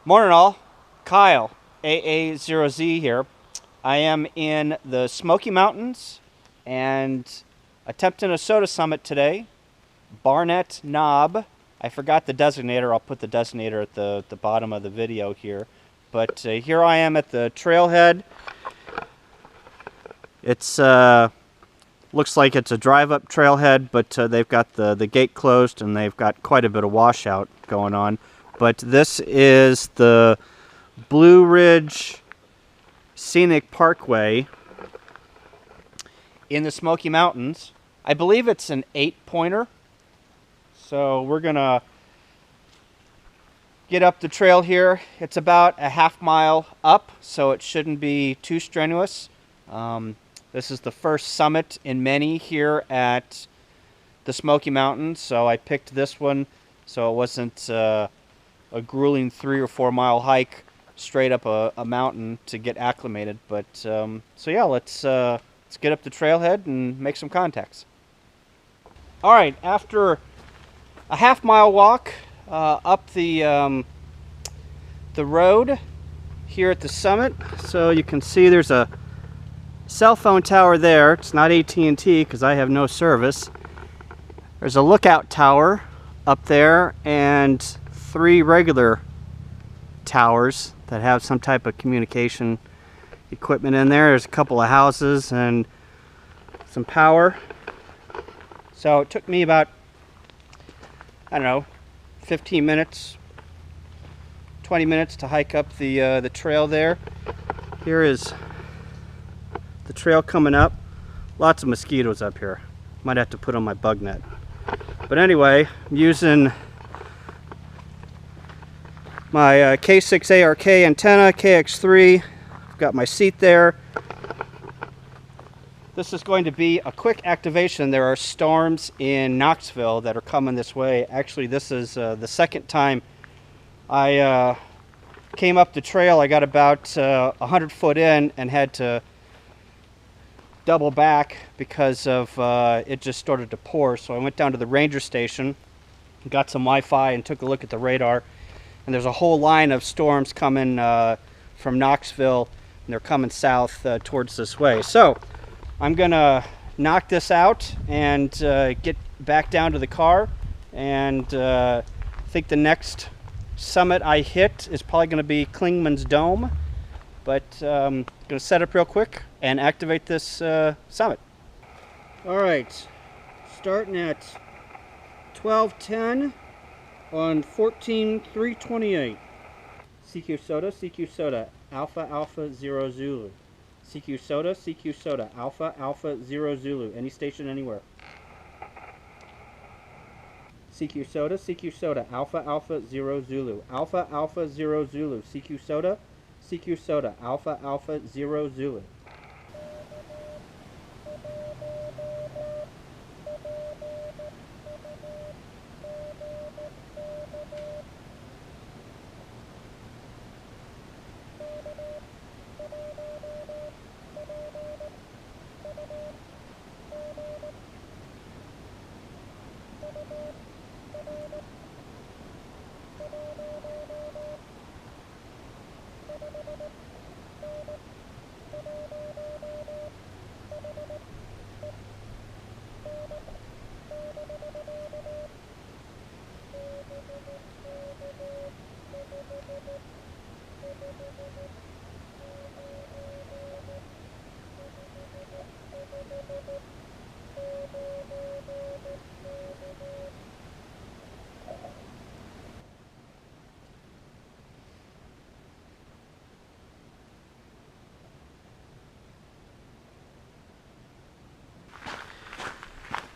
Morning all, Kyle, AA0Z here. I am in the Smoky Mountains and attempting a SOTA summit today. Barnett Knob. I forgot the designator. I'll put the designator at the bottom of the video here. But here I am at the trailhead. It's looks like it's a drive-up trailhead, but they've got the gate closed and they've got quite a bit of washout going on. But this is the Blue Ridge Scenic Parkway in the Smoky Mountains. I believe it's an 8-pointer. So we're gonna get up the trail here. It's about a half-mile up, so it shouldn't be too strenuous. This is the first summit in many here at the Smoky Mountains, so I picked this one so it wasn't a grueling 3 or 4 mile hike straight up a mountain to get acclimated. But so yeah, let's get up the trailhead and make some contacts. All right, after a half-mile walk up the road here at the summit, so you can see there's a cell phone tower there. It's not AT&T because I have no service. There's a lookout tower up there and 3 regular towers that have some type of communication equipment in there. There's a couple of houses and some power. So it took me about, I don't know, 15 minutes, 20 minutes to hike up the trail there. Here is the trail coming up. Lots of mosquitoes up here. Might have to put on my bug net. But anyway, I'm using my K6 ARK antenna, KX3. I've got my seat there. This is going to be a quick activation. There are storms in Knoxville that are coming this way. Actually, this is the second time I came up the trail. I got about 100 foot in and had to double back because of it just started to pour. So I went down to the ranger station, got some Wi-Fi, and took a look at the radar. And there's a whole line of storms coming from Knoxville, and they're coming south towards this way. So I'm gonna knock this out and get back down to the car. And I think the next summit I hit is probably gonna be Klingman's Dome. But I'm gonna set up real quick and activate this summit. All right, starting at 12:10 on 14.328. CQ SOTA, Alpha Alpha 0 Zulu. CQ SOTA, Alpha Alpha 0 Zulu. Any station anywhere. CQ SOTA, Alpha Alpha 0 Zulu. Alpha Alpha 0 Zulu. CQ SOTA, Alpha Alpha 0 Zulu.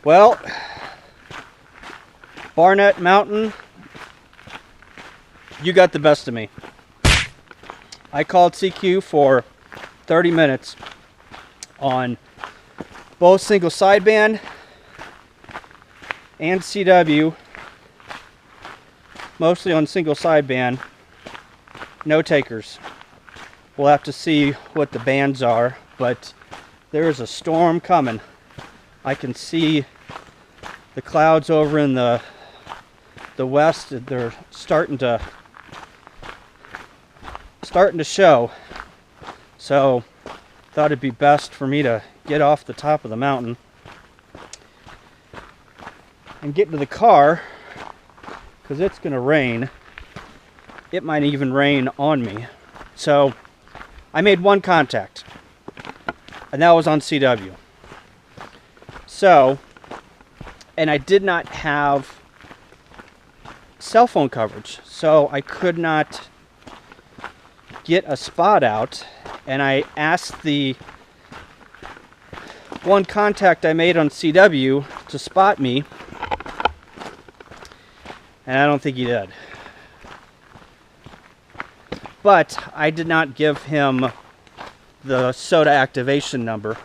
Well, Barnett Mountain, you got the best of me. I called CQ for 30 minutes on both single sideband and CW, mostly on single sideband. No takers. We'll have to see what the bands are, but there is a storm coming. I can see the clouds over in the west. They're starting to starting to show. So thought it'd be best for me to get off the top of the mountain and get into the car, because it's going to rain. It might even rain on me. So I made one contact, and that was on CW. So, and I did not have cell phone coverage, so I could not get a spot out. And I asked the one contact I made on CW to spot me, and I don't think he did. But I did not give him the SOTA activation number.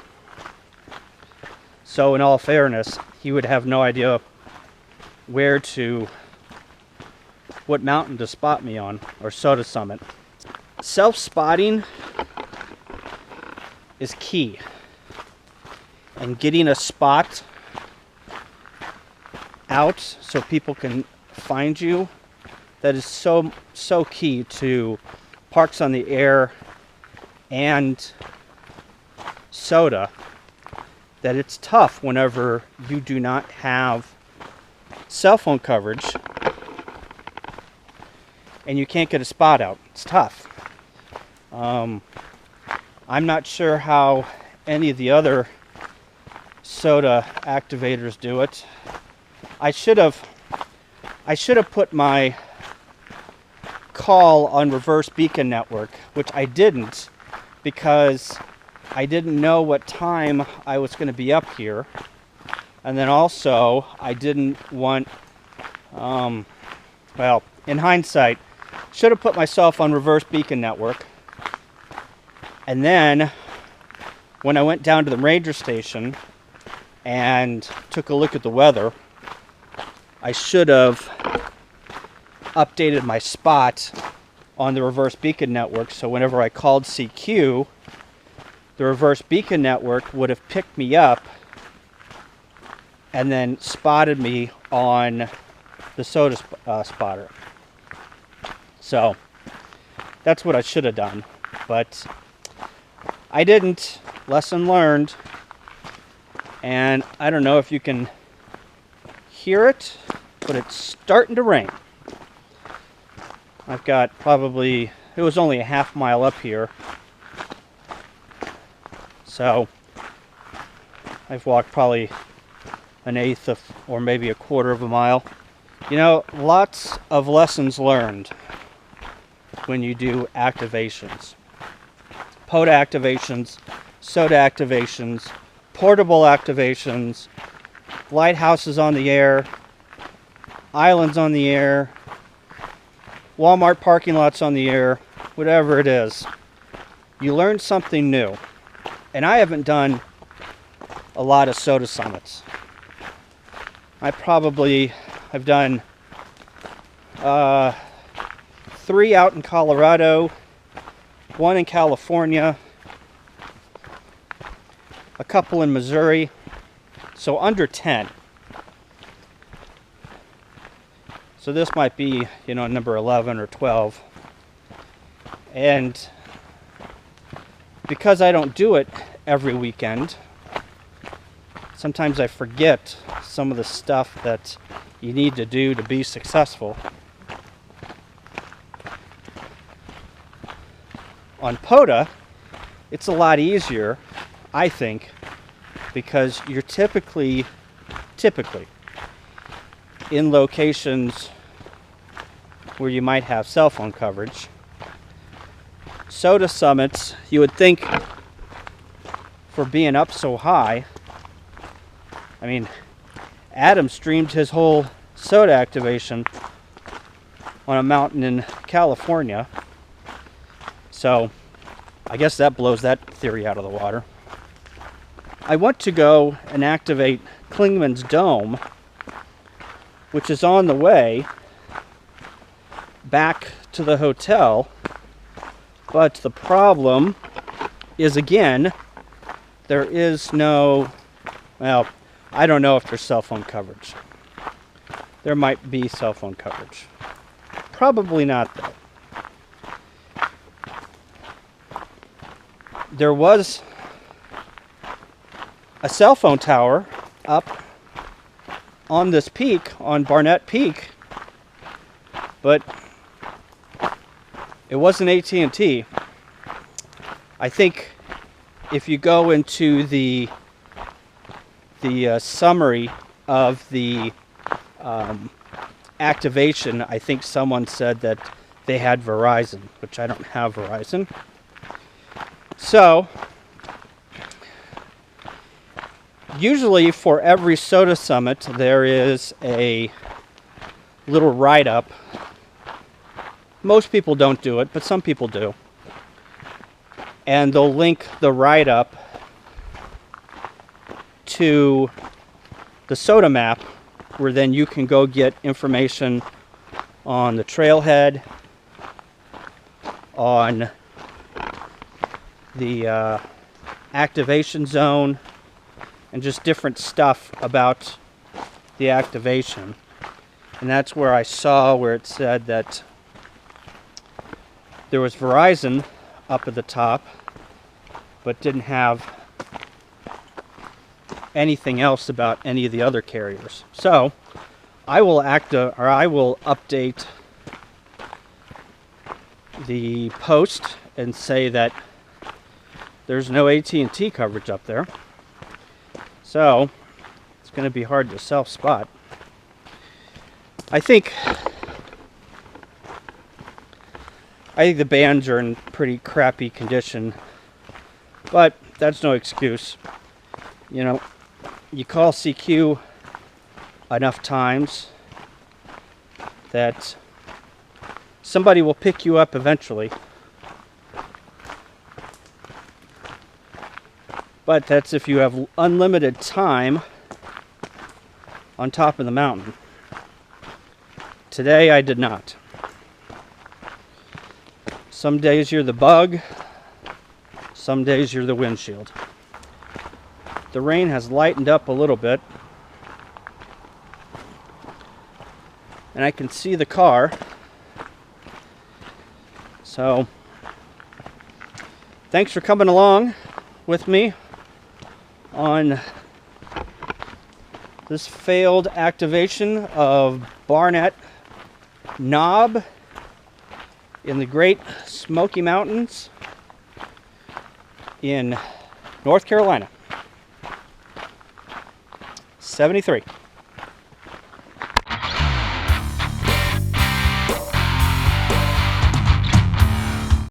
So in all fairness, he would have no idea what mountain to spot me on, or SOTA summit. Self-spotting is key. And getting a spot out so people can find you, that is so key to Parks on the Air and SOTA, that it's tough whenever you do not have cell phone coverage and you can't get a spot out. It's tough. I'm not sure how any of the other SOTA activators do it. I should have put my call on reverse beacon network, which I didn't, because I didn't know what time I was going to be up here. And then also I didn't want, well, in hindsight, should have put myself on reverse beacon network. And then when I went down to the ranger station and took a look at the weather, I should have updated my spot on the reverse beacon network, so whenever I called CQ, the reverse beacon network would have picked me up and then spotted me on the SOTA spotter. So that's what I should have done, but I didn't. Lesson learned. And I don't know if you can hear it, but it's starting to rain. I've got probably, it was only a half mile up here, so I've walked probably an eighth of, or maybe a quarter of a mile. You know, lots of lessons learned when you do activations. POTA activations, SOTA activations, portable activations, lighthouses on the air, islands on the air, Walmart parking lots on the air, whatever it is. You learn something new. And I haven't done a lot of SOTA summits. I've done 3 out in Colorado, 1 in California, a couple in Missouri, so under 10. So this might be, you know, number 11 or 12. And because I don't do it every weekend, sometimes I forget some of the stuff that you need to do to be successful. On POTA, it's a lot easier, I think, because you're typically in locations where you might have cell phone coverage. SOTA summits, you would think, for being up so high, I mean, Adam streamed his whole SOTA activation on a mountain in California. So I guess that blows that theory out of the water. I want to go and activate Klingman's Dome, which is on the way back to the hotel. But the problem is, again, there is no, well, I don't know if there's cell phone coverage. There might be cell phone coverage. Probably not, though. there was a cell phone tower up on this peak, on Barnett Peak, but it wasn't AT&T. I think if you go into the summary of the activation, I think someone said that they had Verizon, which I don't have Verizon. So usually for every SOTA summit there is a little write-up. Most people don't do it, but some people do. And they'll link the write-up to the SOTA map, where then you can go get information on the trailhead, on the activation zone, and just different stuff about the activation. And that's where I saw where it said that there was Verizon up at the top, but didn't have anything else about any of the other carriers. So I will update the post and say that there's no AT&T coverage up there. So it's going to be hard to self-spot. I think the bands are in pretty crappy condition, but that's no excuse. You know, you call CQ enough times that somebody will pick you up eventually. But that's if you have unlimited time on top of the mountain. Today I did not. Some days you're the bug, some days you're the windshield. The rain has lightened up a little bit, and I can see the car. So thanks for coming along with me on this failed activation of Barnett Knob in the Great Smoky Mountains in North Carolina. 73.